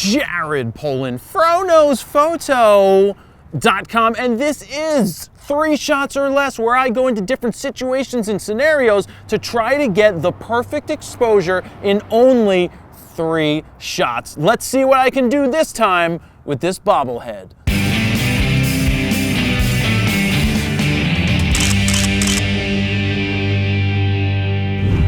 Jared Polin, FroKnowsPhoto.com, and this is 3 shots or less, where I go into different situations and scenarios to try to get the perfect exposure in only 3 shots. Let's see what I can do this time with this bobblehead.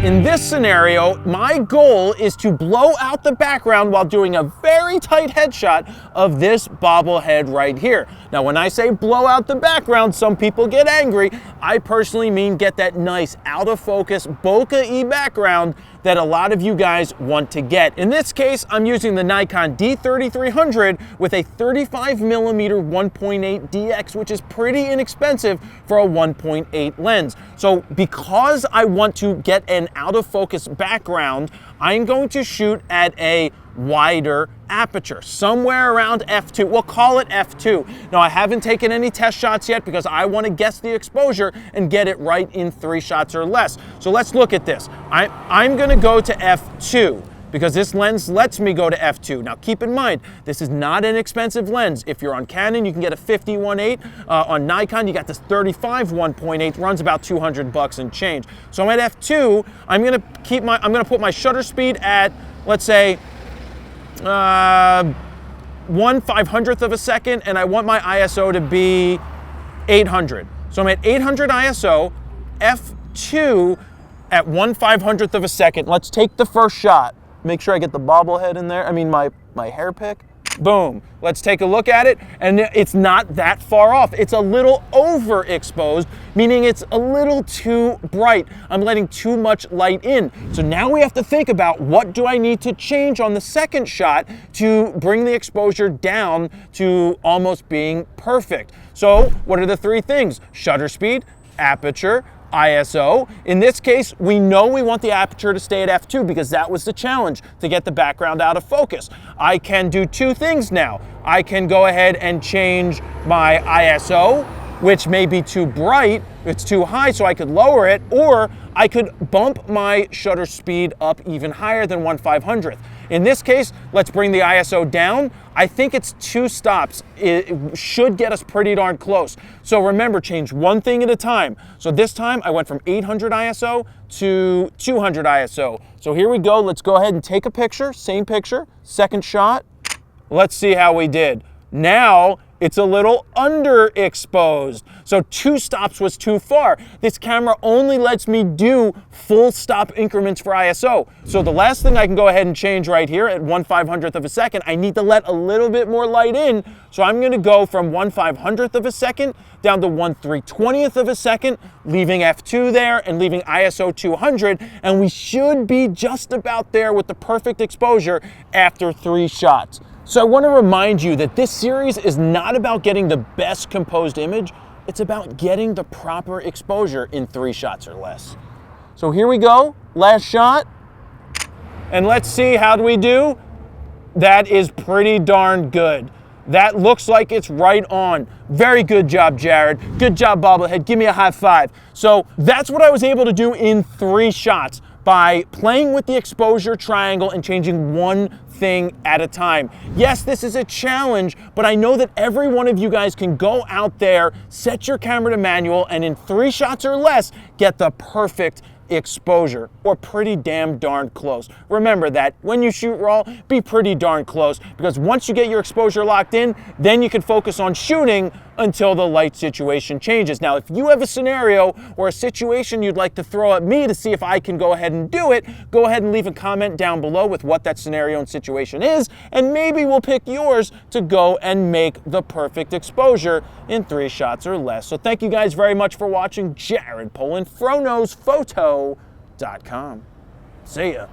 In this scenario, my goal is to blow out the background while doing a very tight headshot of this bobblehead right here. Now, when I say blow out the background, some people get angry. I personally mean get that nice out of focus bokeh-y background that a lot of you guys want to get. In this case, I'm using the Nikon D3300 with a 35mm 1.8 DX, which is pretty inexpensive for a 1.8 lens. So because I want to get an out of focus background, I'm going to shoot at a wider aperture, somewhere around f2. We'll call it f2. Now, I haven't taken any test shots yet because I want to guess the exposure and get it right in 3 shots or less. So let's look at this. I'm going to go to f2 because this lens lets me go to f2. Now, keep in mind, this is not an expensive lens. If you're on Canon, you can get a 50-1.8. On Nikon, you got this 35 1.8, runs about 200 bucks and change. So I'm at f2. I'm going to put my shutter speed at, let's say, 1/500th of a second, and I want my ISO to be 800. So I'm at 800 ISO, f2 at 1/500th of a second. Let's take the first shot. Make sure I get the bobblehead in there. I mean my hair pick. Boom. Let's take a look at it, and it's not that far off. It's a little overexposed, meaning it's a little too bright. I'm letting too much light in. So now we have to think about, what do I need to change on the second shot to bring the exposure down to almost being perfect? So what are the 3 things? Shutter speed, aperture, ISO. In this case, we know we want the aperture to stay at f2 because that was the challenge, to get the background out of focus. I can do 2 things now. I can go ahead and change my ISO, which may be too bright, it's too high, so I could lower it, or I could bump my shutter speed up even higher than 1/500th. In this case, let's bring the ISO down. I think it's 2 stops. It should get us pretty darn close. So remember, change 1 thing at a time. So this time I went from 800 ISO to 200 ISO. So here we go. Let's go ahead and take a picture, same picture, second shot. Let's see how we did. Now it's a little underexposed. So 2 stops was too far. This camera only lets me do full stop increments for ISO. So the last thing I can go ahead and change right here at 1/500th of a second, I need to let a little bit more light in. So I'm gonna go from 1/500th of a second down to 1/320th of a second, leaving f2 there and leaving ISO 200. And we should be just about there with the perfect exposure after 3 shots. So I want to remind you that this series is not about getting the best composed image, it's about getting the proper exposure in 3 shots or less. So here we go, last shot, and let's see, how do we do? That is pretty darn good. That looks like it's right on. Very good job, Jared. Good job, bobblehead. Give me a high five. So that's what I was able to do in 3 shots by playing with the exposure triangle and changing 1 thing at a time. Yes, this is a challenge, but I know that every one of you guys can go out there, set your camera to manual, and in 3 shots or less, get the perfect exposure, or pretty damn darn close. Remember that when you shoot raw, be pretty darn close, because once you get your exposure locked in, then you can focus on shooting until the light situation changes. Now, if you have a scenario or a situation you'd like to throw at me to see if I can go ahead and do it, go ahead and leave a comment down below with what that scenario and situation is, and maybe we'll pick yours to go and make the perfect exposure in 3 shots or less. So thank you guys very much for watching. Jared Polin, FroKnowsPhoto.com. See ya.